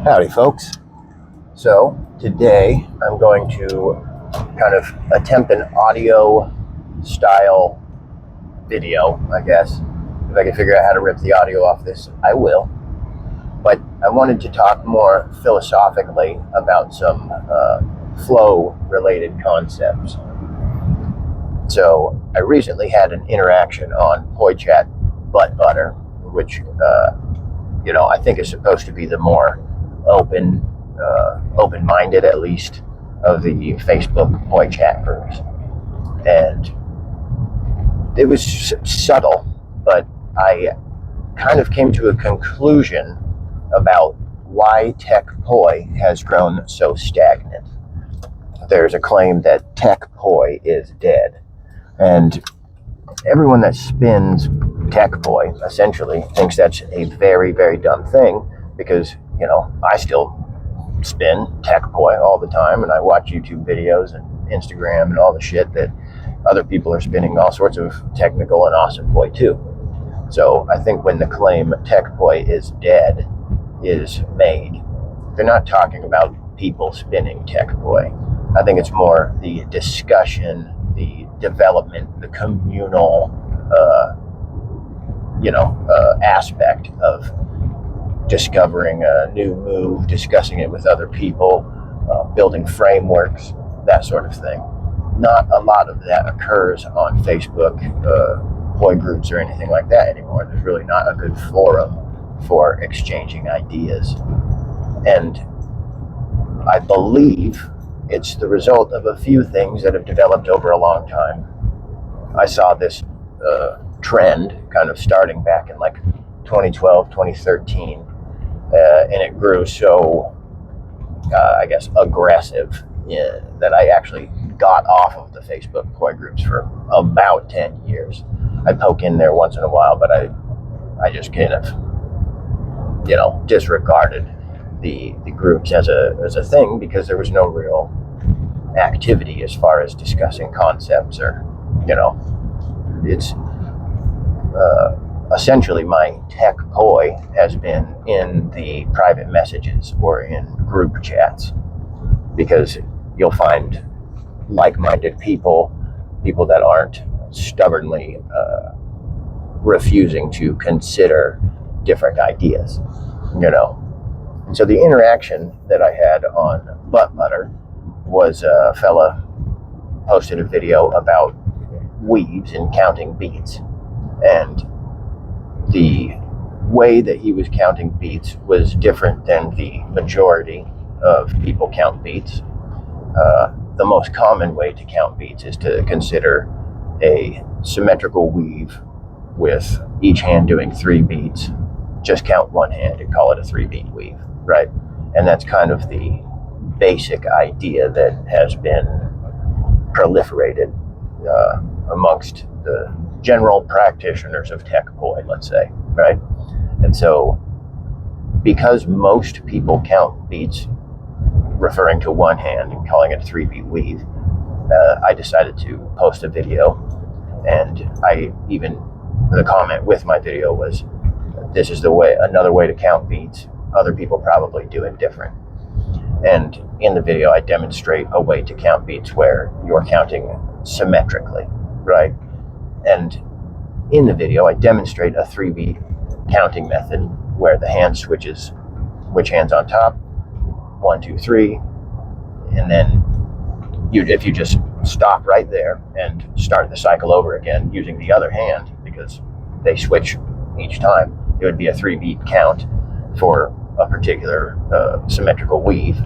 Howdy, folks. So today I'm going to kind of attempt an audio style video, I guess. If I can figure out how to rip the audio off this, I will. But I wanted to talk more philosophically about some flow-related concepts. So I recently had an interaction on PoiChat Butt Butter, which I think is supposed to be the more open-minded, at least, of the Facebook PoiChat groups. And it was subtle, but I kind of came to a conclusion about why tech poi has grown so stagnant. There's a claim that tech poi is dead. And everyone that spins tech poi essentially thinks that's a very, very dumb thing because, I still spin tech poi all the time, and I watch YouTube videos and Instagram and all the shit that other people are spinning all sorts of technical and awesome poi too. So I think when the claim tech poi is dead is made, they're not talking about people spinning tech poi. I think it's more the discussion, the development, the communal, aspect of discovering a new move, discussing it with other people, building frameworks, that sort of thing. Not a lot of that occurs on Facebook, poi groups or anything like that anymore. There's really not a good forum for exchanging ideas. And I believe it's the result of a few things that have developed over a long time. I saw this trend kind of starting back in like 2012, 2013, and it grew so, aggressive that I actually got off of the Facebook poi groups for about 10 years. I poke in there once in a while, but I just kind of, disregarded the groups as a thing because there was no real activity as far as discussing concepts or, it's essentially my tech poi has been in the private messages or in group chats, because you'll find like-minded people that aren't stubbornly refusing to consider different ideas, And so the interaction that I had on Butt Butter was a fella posted a video about weaves and counting beats. And the way that he was counting beats was different than the majority of people count beats. The most common way to count beats is to consider a symmetrical weave with each hand doing 3 beats. Just count one hand and call it a 3-beat weave, right? And that's kind of the basic idea that has been proliferated amongst the general practitioners of tech poi, let's say, right? And so because most people count beats referring to one hand and calling it a 3-beat weave, I decided to post a video, and the comment with my video was, this is another way to count beats. Other people probably do it different. And in the video, I demonstrate a way to count beats where you're counting symmetrically, right? And in the video, I demonstrate a 3-beat counting method where the hand switches which hand's on top, 1, 2, 3, and then if you just stop right there and start the cycle over again using the other hand, because they switch each time, it would be a 3-beat count for a particular symmetrical weave.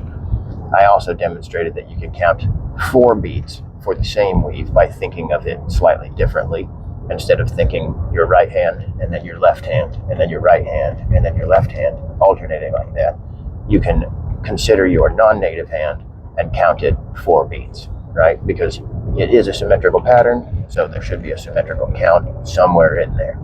I also demonstrated that you can count 4 beats for the same weave by thinking of it slightly differently. Instead of thinking your right hand and then your left hand and then your right hand and then your left hand alternating like that, you can consider your non-native hand and count it 4 beats, right? Because it is a symmetrical pattern, so there should be a symmetrical count somewhere in there.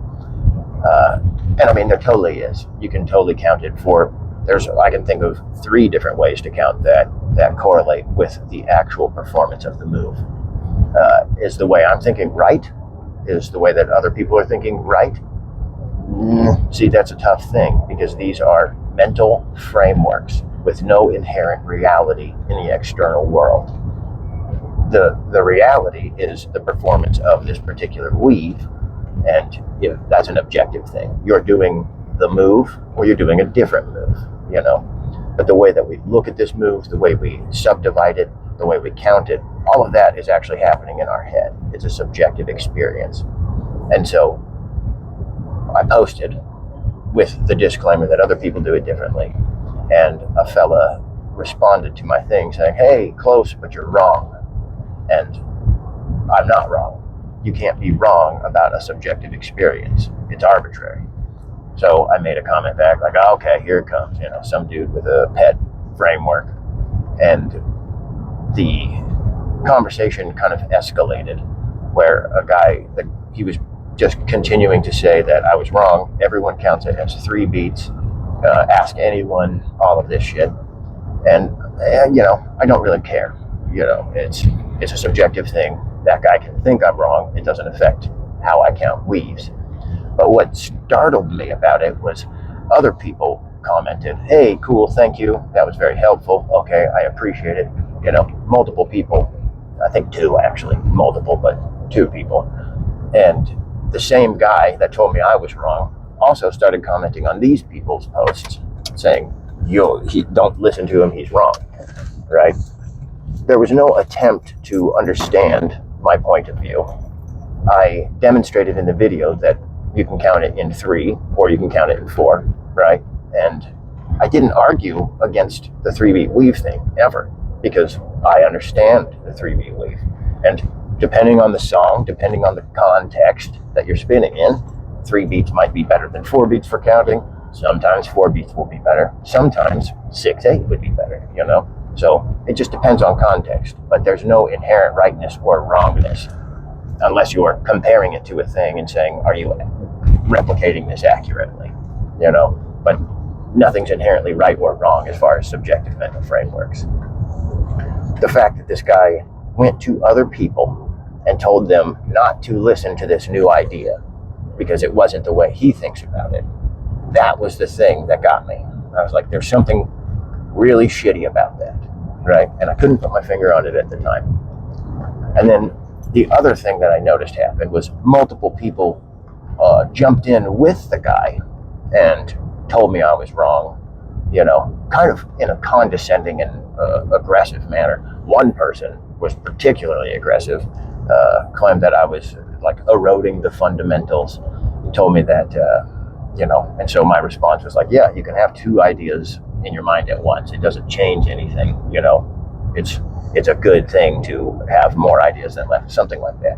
And I mean, there totally is. You can totally count it I can think of 3 different ways to count that correlate with the actual performance of the move. Is the way I'm thinking right? Is the way that other people are thinking right? See, that's a tough thing, because these are mental frameworks with no inherent reality in the external world. The reality is the performance of this particular weave, and if that's an objective thing, you're doing the move or you're doing a different move, you know. But the way that we look at this move, the way we subdivide it, the way we count it, all of that is actually happening in our head. It's a subjective experience. And so I posted with the disclaimer that other people do it differently. And a fella responded to my thing saying, hey, close, but you're wrong. And I'm not wrong. You can't be wrong about a subjective experience. It's arbitrary. So I made a comment back like, oh, okay, here it comes. You know, some dude with a pet framework. And the conversation kind of escalated where a guy, he was just continuing to say that I was wrong. Everyone counts it as 3 beats. Ask anyone, all of this shit. And you know, I don't really care. You know, it's a subjective thing. That guy can think I'm wrong. It doesn't affect how I count weaves. But what startled me about it was other people commented, hey, cool, thank you. That was very helpful. Okay, I appreciate it. You know, multiple people, I think 2 actually, multiple, but 2 people. And the same guy that told me I was wrong also started commenting on these people's posts saying, don't listen to him, he's wrong, right? There was no attempt to understand my point of view. I demonstrated in the video that you can count it in 3 or you can count it in 4, right? And I didn't argue against the 3-beat weave thing ever because I understand the 3-beat weave. And depending on the song, depending on the context that you're spinning in, 3 beats might be better than 4 beats for counting. Sometimes 4 beats will be better. Sometimes 6/8 would be better, you know? So it just depends on context, but there's no inherent rightness or wrongness unless you're comparing it to a thing and saying, are you replicating this accurately, you know? But nothing's inherently right or wrong as far as subjective mental frameworks. The fact that this guy went to other people and told them not to listen to this new idea because it wasn't the way he thinks about it, that was the thing that got me. I was like, there's something really shitty about that, right? And I couldn't put my finger on it at the time. And then the other thing that I noticed happened was multiple people jumped in with the guy and told me I was wrong, you know, kind of in a condescending and aggressive manner. One person was particularly aggressive, claimed that I was like eroding the fundamentals. He told me that, you know, and so my response was like, yeah, you can have 2 ideas in your mind at once. It doesn't change anything, you know. It's a good thing to have more ideas than less, something like that.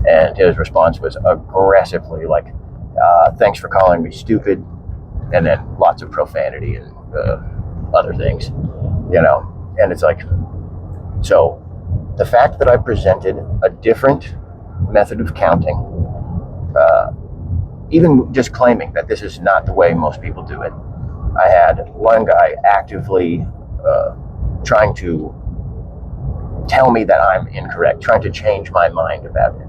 And his response was aggressively like, thanks for calling me stupid, and then lots of profanity and other things, you know. And it's like, so the fact that I presented a different method of counting, even just claiming that this is not the way most people do it. I had one guy actively trying to tell me that I'm incorrect, trying to change my mind about it.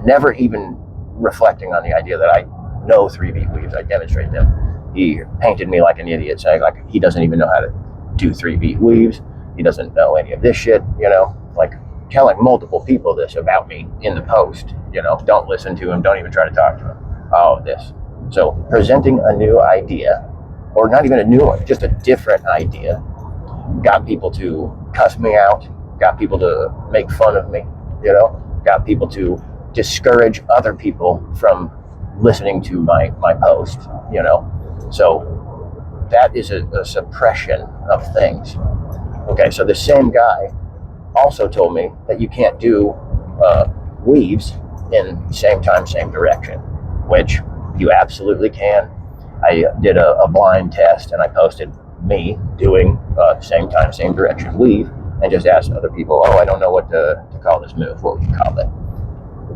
Never even reflecting on the idea that I know 3-beat weaves, I demonstrate them. He painted me like an idiot, saying like he doesn't even know how to do 3-beat weaves. He doesn't know any of this shit, you know, like telling multiple people this about me in the post, you know, don't listen to him, don't even try to talk to him, all of this. So presenting a new idea, or not even a new one, just a different idea, got people to cuss me out, got people to make fun of me, you know, got people to discourage other people from listening to my post, you know. So that is a suppression of things. Okay, so the same guy also told me that you can't do weaves in same time, same direction, which you absolutely can. I did a blind test and I posted me doing same time, same direction weave and just asked other people, oh, I don't know what to call this move. What would you call it?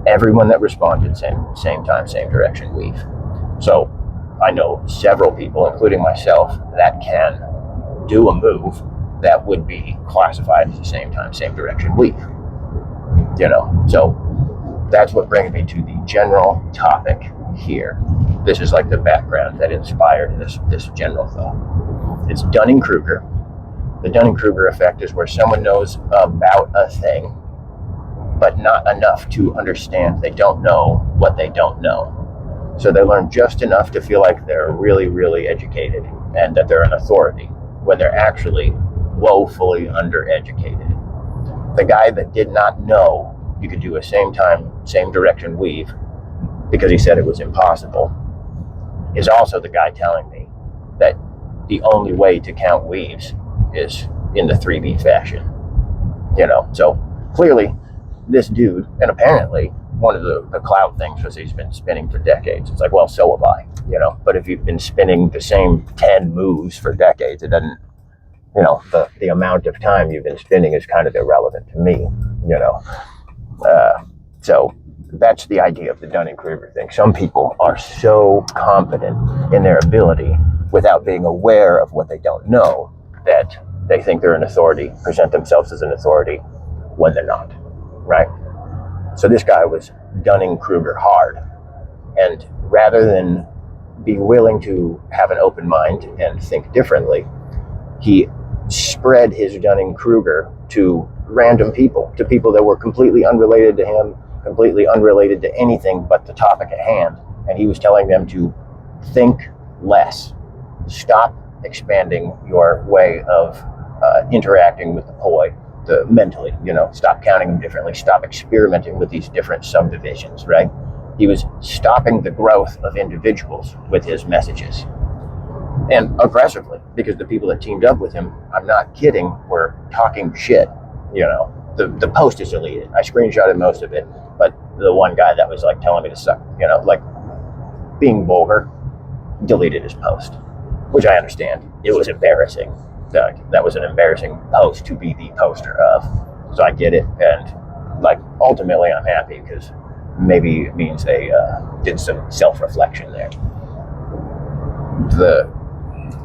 Everyone that responded, same time, same direction weave. So I know several people, including myself, that can do a move that would be classified as the same time, same direction weave. You know, so that's what brings me to the general topic here. This is like the background that inspired this general thought. It's Dunning Kruger. The Dunning Kruger effect is where someone knows about a thing, but not enough to understand they don't know what they don't know. So they learn just enough to feel like they're really, really educated and that they're an authority when they're actually woefully undereducated. The guy that did not know you could do a same time, same direction weave because he said it was impossible is also the guy telling me that the only way to count weaves is in the 3-beat fashion. So clearly this dude, and apparently one of the cloud things was he's been spinning for decades. It's like, well, so have I, but if you've been spinning the same 10 moves for decades, it doesn't, the amount of time you've been spinning is kind of irrelevant to me, so that's the idea of the Dunning-Kruger thing. Some people are so confident in their ability without being aware of what they don't know that they think they're an authority, present themselves as an authority when they're not, right? So this guy was Dunning-Kruger hard. And rather than be willing to have an open mind and think differently, he spread his Dunning-Kruger to random people, to people that were completely unrelated to him, completely unrelated to anything but the topic at hand. And he was telling them to think less. Stop expanding your way of interacting with the poi, mentally, stop counting them differently, stop experimenting with these different subdivisions, right? He was stopping the growth of individuals with his messages. And aggressively, because the people that teamed up with him, I'm not kidding, were talking shit, The post is deleted. I screenshotted most of it, but the one guy that was like telling me to suck, like being vulgar, deleted his post, which I understand. It was embarrassing. That was an embarrassing post to be the poster of. So I get it. And like, ultimately I'm happy because maybe it means they did some self-reflection there.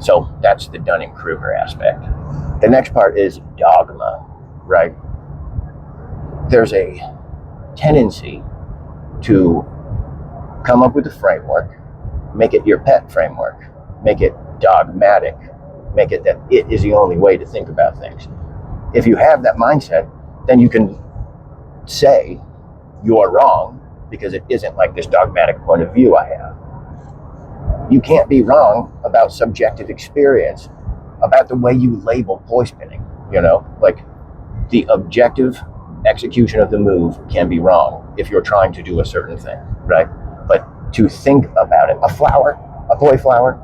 So that's the Dunning-Kruger aspect. The next part is dogma, right? There's a tendency to come up with a framework, make it your pet framework, make it dogmatic, make it that it is the only way to think about things. If you have that mindset, then you can say you're wrong because it isn't like this dogmatic point of view I have. You can't be wrong about subjective experience, about the way you label poi spinning, like the objective execution of the move can be wrong if you're trying to do a certain thing, right? But to think about it, a poi flower,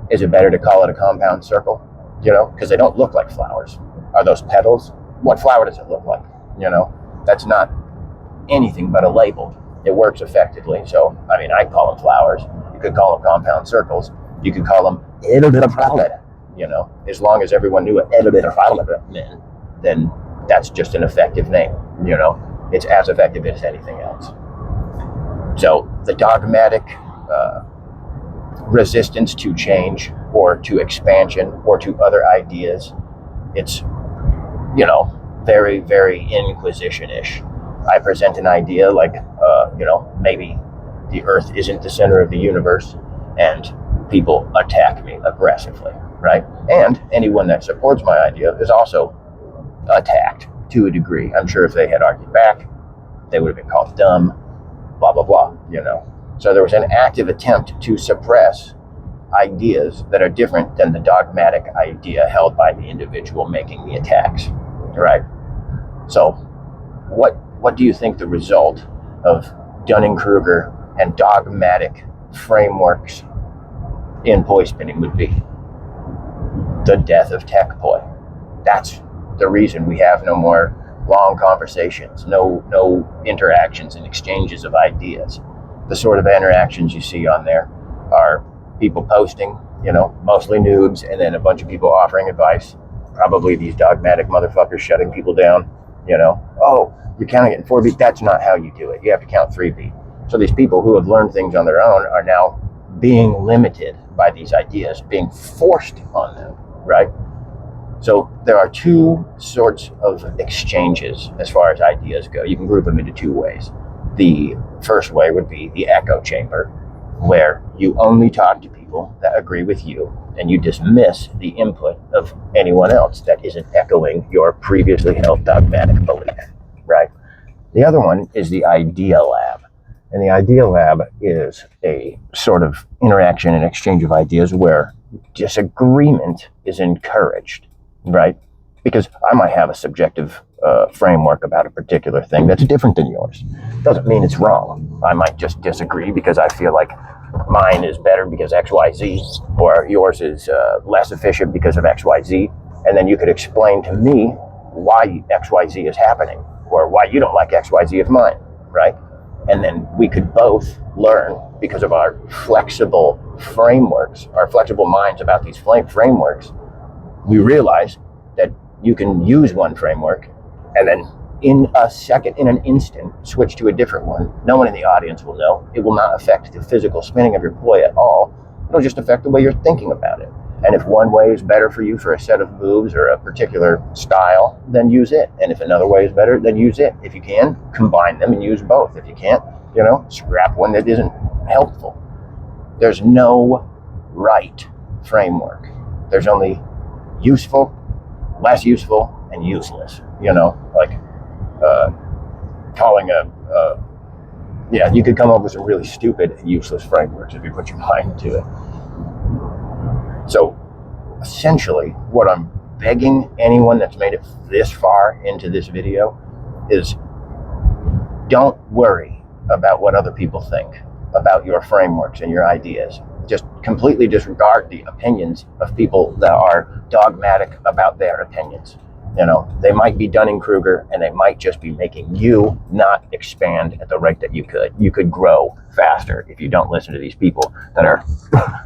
is it better to call it a compound circle? Because they don't look like flowers. Are those petals? What flower does it look like? That's not anything but a label. It works effectively. So, I call them flowers. You could call them compound circles. You could call them as long as everyone knew what meant, then that's just an effective name. It's as effective as anything else. So the dogmatic resistance to change or to expansion or to other ideas, it's, very, very Inquisition-ish. I present an idea like, maybe the Earth isn't the center of the universe, and people attack me aggressively, right? And anyone that supports my idea is also attacked to a degree. I'm sure if they had argued back, they would have been called dumb, blah, blah, blah, So there was an active attempt to suppress ideas that are different than the dogmatic idea held by the individual making the attacks, right? So what do you think the result of Dunning-Kruger and dogmatic frameworks in poi spinning would be? The death of tech poi. That's the reason we have no more long conversations, no interactions and exchanges of ideas. The sort of interactions you see on there are people posting, mostly noobs, and then a bunch of people offering advice. Probably these dogmatic motherfuckers shutting people down, Oh, you're counting it in 4 beat. That's not how you do it. You have to count 3 beat. So these people who have learned things on their own are now being limited by these ideas, being forced on them, right? So there are two sorts of exchanges as far as ideas go. You can group them into two ways. The first way would be the echo chamber, where you only talk to people that agree with you and you dismiss the input of anyone else that isn't echoing your previously held dogmatic belief, right? The other one is the idea lab. And the idea lab is a sort of interaction and exchange of ideas where disagreement is encouraged, right? Because I might have a subjective framework about a particular thing that's different than yours. Doesn't mean it's wrong. I might just disagree because I feel like mine is better because X, Y, Z, or yours is less efficient because of X, Y, Z. And then you could explain to me why X, Y, Z is happening, or why you don't like X, Y, Z of mine, right? And then we could both learn because of our flexible frameworks, our flexible minds about these frameworks. We realize that you can use one framework and then in a second, in an instant, switch to a different one. No one in the audience will know. It will not affect the physical spinning of your ploy at all. It'll just affect the way you're thinking about it. And if one way is better for you for a set of moves or a particular style, then use it. And if another way is better, then use it. If you can, combine them and use both. If you can't, scrap one that isn't helpful. There's no right framework. There's only useful, less useful, and useless. Like calling you could come up with some really stupid and useless frameworks if you put your mind to it. So essentially what I'm begging anyone that's made it this far into this video is, don't worry about what other people think about your frameworks and your ideas. Just completely disregard the opinions of people that are dogmatic about their opinions. They might be Dunning Kruger, and they might just be making you not expand at the rate that you could. You could grow faster if you don't listen to these people that are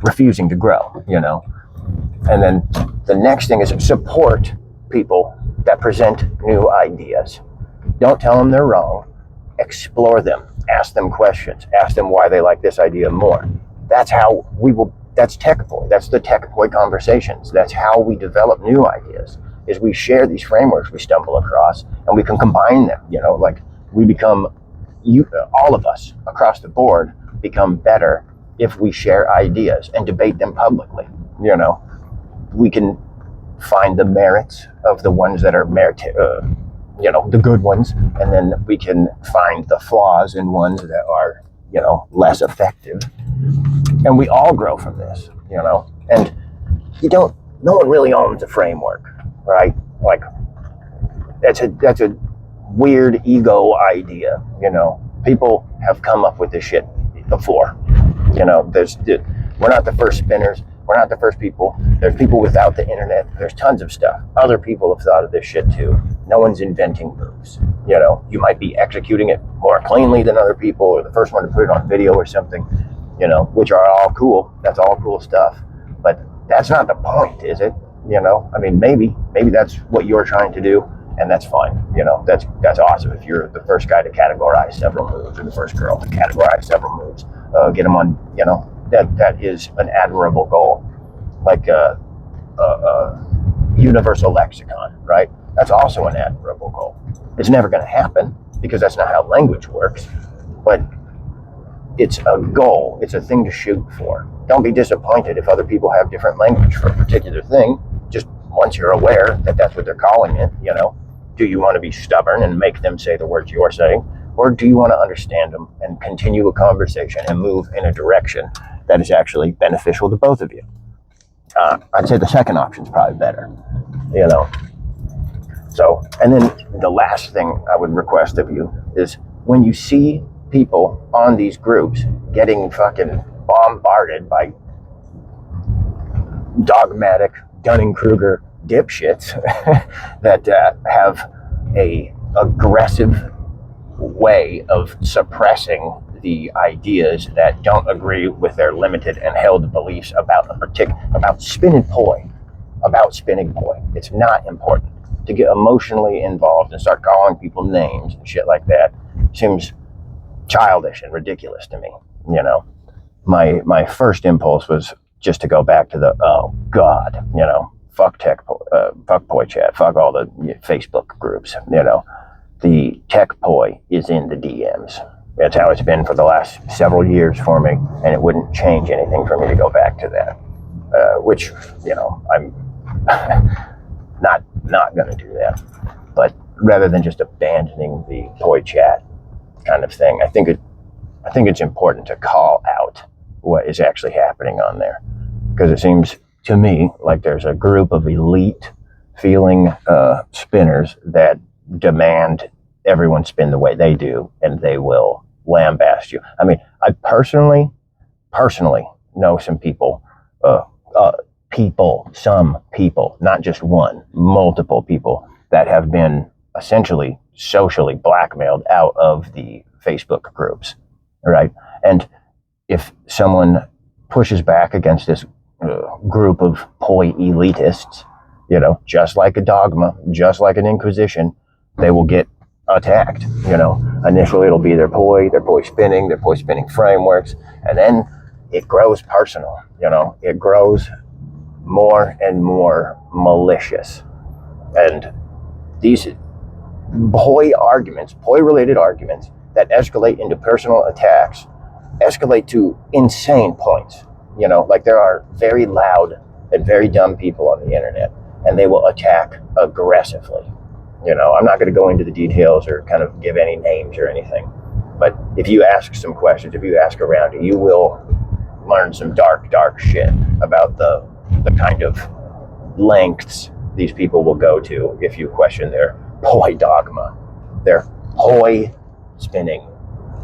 refusing to grow, And then the next thing is support people that present new ideas. Don't tell them they're wrong. Explore them. Ask them questions. Ask them why they like this idea more. That's how that's tech boy. That's the tech boy conversations. That's how we develop new ideas, is we share these frameworks we stumble across and we can combine them. Like we become, all of us across the board become better if we share ideas and debate them publicly. We can find the merits of the ones that are the good ones, and then we can find the flaws in ones that are, less effective. And we all grow from this, and no one really owns a framework, right? Like that's a weird ego idea, people have come up with this shit before, we're not the first spinners. We're not the first people. There's people without the internet. There's tons of stuff. Other people have thought of this shit too. No one's inventing moves. You might be executing it more cleanly than other people, or the first one to put it on video or something, which are all cool. That's all cool stuff. But that's not the point, is it? Maybe that's what you're trying to do, and that's fine. That's awesome. If you're the first guy to categorize several moves, or the first girl to categorize several moves, get them on, that is an admirable goal. Like a universal lexicon, right? That's also an admirable goal. It's never going to happen because that's not how language works, but it's a goal. It's a thing to shoot for. Don't be disappointed if other people have different language for a particular thing. Just once you're aware that that's what they're calling it, do you want to be stubborn and make them say the words you're saying? Or do you want to understand them and continue a conversation and move in a direction that is actually beneficial to both of you? I'd say the second option is probably better, So, and then the last thing I would request of you is, when you see people on these groups getting fucking bombarded by dogmatic Dunning Kruger dipshits that have a aggressive way of suppressing the ideas that don't agree with their limited and held beliefs about spinning ploy. It's not important to get emotionally involved and start calling people names and shit like that. Seems childish and ridiculous to me. My first impulse was just to go back to the, oh God, fuck fuck poi chat, fuck all the Facebook groups. The tech poi is in the DMs. That's how it's been for the last several years for me, and it wouldn't change anything for me to go back to that. Which, I'm not going to do that. But rather than just abandoning the toy chat kind of thing, I think it's important to call out what is actually happening on there, because it seems to me like there's a group of elite feeling spinners that demand everyone spin the way they do, and they will lambast you. I mean, I personally know some people, some people, not just one, multiple people that have been essentially socially blackmailed out of the Facebook groups, right? And if someone pushes back against this group of poi elitists, just like a dogma, just like an inquisition, they will get attacked. Initially it'll be their poi spinning frameworks, and then it grows personal. It grows more and more malicious, and these poi related arguments that escalate into personal attacks escalate to insane points. Like there are very loud and very dumb people on the internet, and they will attack aggressively. I'm not going to go into the details or kind of give any names or anything, but if you ask some questions, if you ask around, you will learn some dark shit about the kind of lengths these people will go to if you question their poi dogma, their poi spinning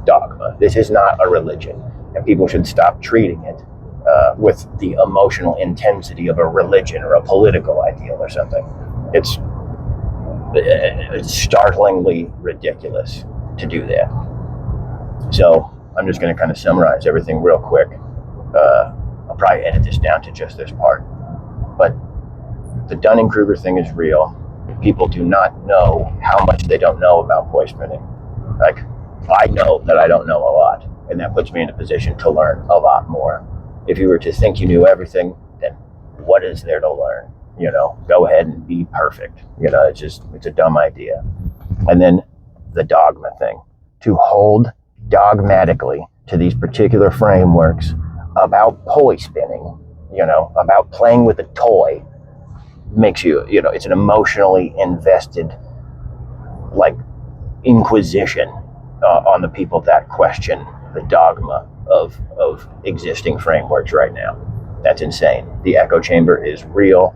dogma. This is not a religion, and people should stop treating it with the emotional intensity of a religion or a political ideal or something. It's startlingly ridiculous to do that. So I'm just going to kind of summarize everything real quick. I'll probably edit this down to just this part. But the Dunning Kruger thing is real. People do not know how much they don't know about poi spinning. Like, I know that I don't know a lot, and that puts me in a position to learn a lot more. If you were to think you knew everything, then what is there to learn? Go ahead and be perfect. It's a dumb idea. And then the dogma thing, to hold dogmatically to these particular frameworks about poi spinning, about playing with a toy, makes you, it's an emotionally invested, like, inquisition on the people that question the dogma of existing frameworks right now. That's insane. The echo chamber is real.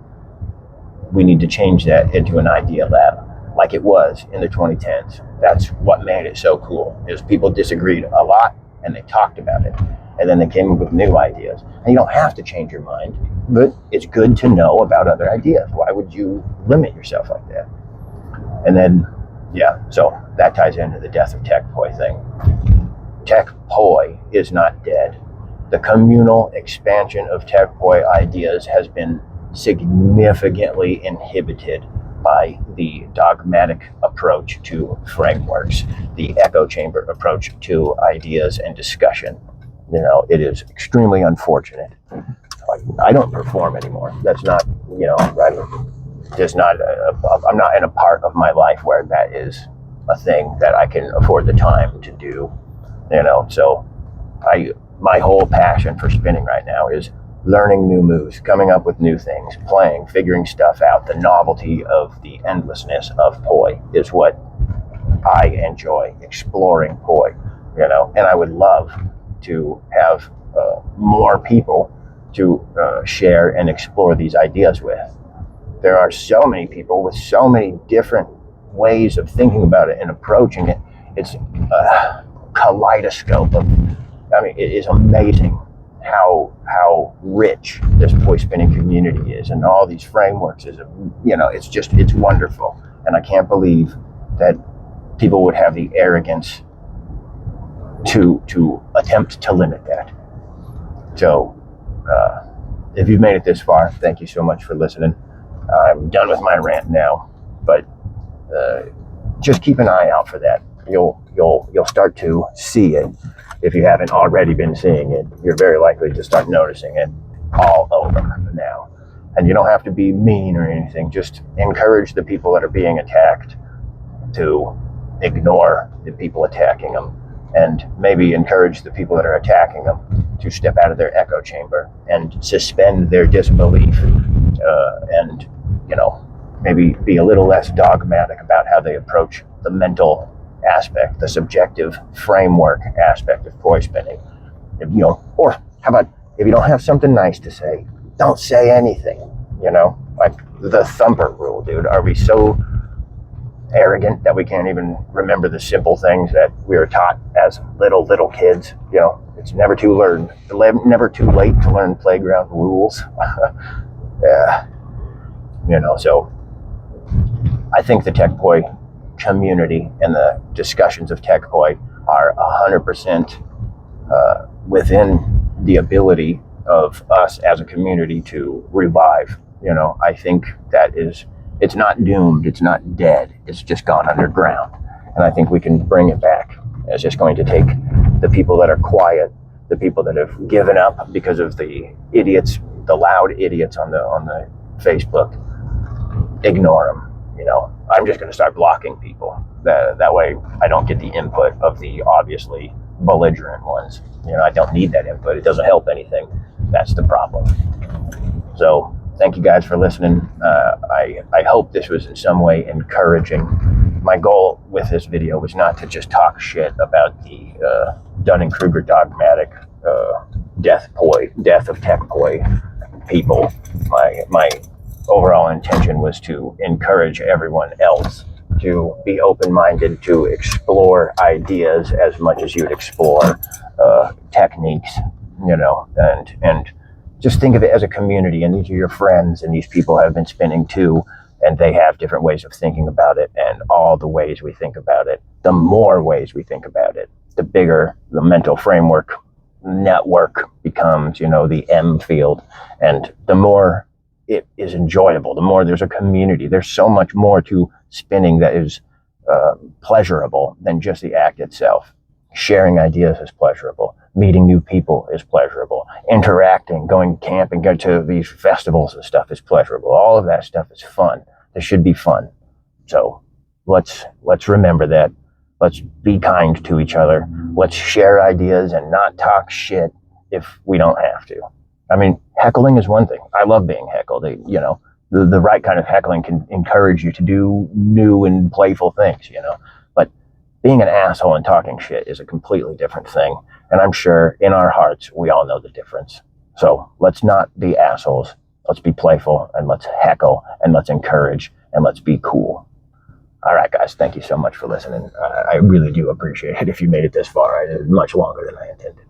We need to change that into an idea lab, like it was in the 2010s. That's what made it so cool, is people disagreed a lot and they talked about it, and then they came up with new ideas. And you don't have to change your mind, but it's good to know about other ideas. Why would you limit yourself like that? And then, so that ties into the death of tech poi thing. Tech poi is not dead. The communal expansion of tech poi ideas has been significantly inhibited by the dogmatic approach to frameworks, the echo chamber approach to ideas and discussion. It is extremely unfortunate. I don't perform anymore. That's not, I'm not in a part of my life where that is a thing that I can afford the time to do. So my whole passion for spinning right now is learning new moves, coming up with new things, playing, figuring stuff out. The novelty of the endlessness of poi is what I enjoy, exploring poi, and I would love to have more people to share and explore these ideas with. There are so many people with so many different ways of thinking about it and approaching it. It's a kaleidoscope of, it is amazing how rich this poi spinning community is, and all these frameworks is, it's wonderful. And I can't believe that people would have the arrogance to attempt to limit that. So if you've made it this far, thank you so much for listening. I'm done with my rant now, but just keep an eye out for that. You'll start to see it. If you haven't already been seeing it, you're very likely to start noticing it all over now. And you don't have to be mean or anything. Just encourage the people that are being attacked to ignore the people attacking them, and maybe encourage the people that are attacking them to step out of their echo chamber and suspend their disbelief, and maybe be a little less dogmatic about how they approach the mental aspect, the subjective framework aspect of koi spinning. Or how about, if you don't have something nice to say, don't say anything. Like the thumper rule, dude. Are we so arrogant that we can't even remember the simple things that we were taught as little kids? It's never too late to learn playground rules. Yeah. So I think the tech koi community and the discussions of tech koi are 100% within the ability of us as a community to revive. I think that it's not doomed, it's not dead, it's just gone underground. And I think we can bring it back. It's just going to take the people that are quiet, the people that have given up because of the idiots, the loud idiots on the Facebook. Ignore them. I'm just going to start blocking people. That way I don't get the input of the obviously belligerent ones. I don't need that input. It doesn't help anything. That's the problem. So thank you guys for listening. I hope this was in some way encouraging. My goal with this video was not to just talk shit about the Dunning Kruger dogmatic death of tech koi people. My overall intention was to encourage everyone else to be open-minded, to explore ideas as much as you'd explore techniques, and just think of it as a community, and these are your friends, and these people have been spinning too, and they have different ways of thinking about it, and all the ways we think about it, the more ways we think about it, the bigger the mental framework network becomes, the M field, and the more it is enjoyable, the more there's a community. There's so much more to spinning that is pleasurable than just the act itself. Sharing ideas is pleasurable. Meeting new people is pleasurable. Interacting, going camping, going to these festivals and stuff is pleasurable. All of that stuff is fun. This should be fun. So let's remember that. Let's be kind to each other. Let's share ideas and not talk shit if we don't have to. I mean, heckling is one thing. I love being heckled. The right kind of heckling can encourage you to do new and playful things, But being an asshole and talking shit is a completely different thing. And I'm sure in our hearts, we all know the difference. So let's not be assholes. Let's be playful, and let's heckle, and let's encourage, and let's be cool. All right, guys, thank you so much for listening. I really do appreciate it if you made it this far. It is much longer than I intended.